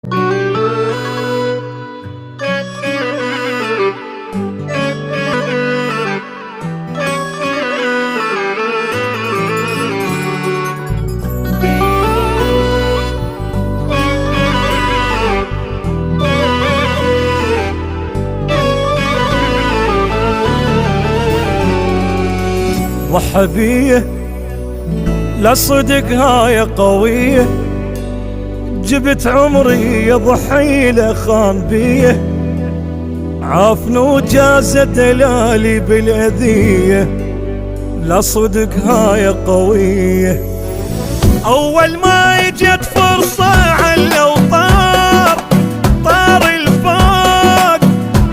ضحى بيه لا صدق هاي قوية، جبت عمري يضحي له خان بيه، عافن وجاز دلالي بالأذية، لا صدق هاي قوية. أول ما اجت فرصة على وطار، طار الفوق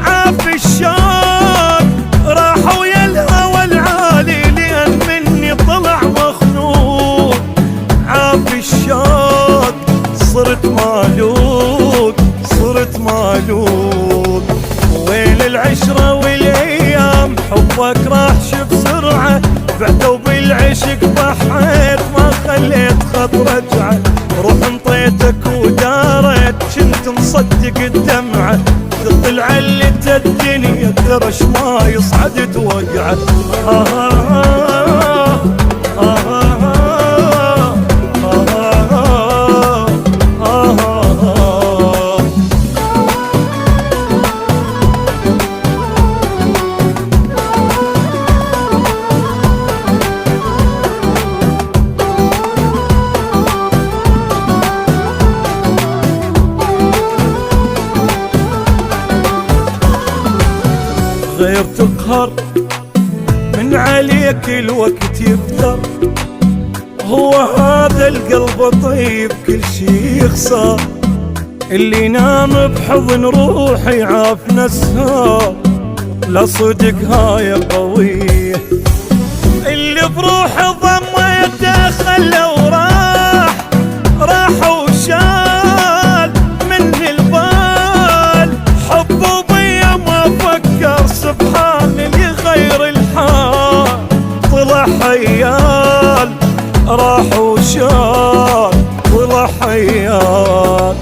عاف الشوق، راح ويا الهوى العالي لأن مني طلع مخنوق، عاف الشوق صرت مالوك، صرت مالوك. وين العشرة والأيام حبك راح شف سرعة، بعدو بالعشق ضحيت ما خليت خط رجعة، روح انطيتك ودارت كنت مصدق الدمعة، تطلع اللي الدنيا درش ما يصعد توقعه. غير تقهر من عليك الوقت يفتر، هو هذا القلب طيب كل شي يخسر، اللي نام بحضن روحي عاف نسها، لا صدق هاي قوية. اللي بروحي ضميته خلى وراح، راح وشال مني البال، حبه بيا ما فكر سبحان اللي غير الحال، طلع حيال راح وشال طلع حيال.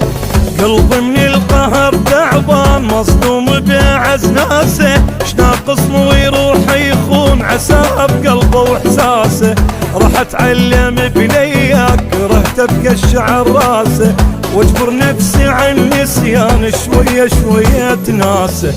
قلبي من القهر تعبان مصدوم بعز ناسه، شناقص مو يروح يخون عساه بقلبه واحساسه، راح اتعلم بنياك كرهت ابقى الشعر راسه، واجبر نفسي عن نسيان شويه شويه ناسه.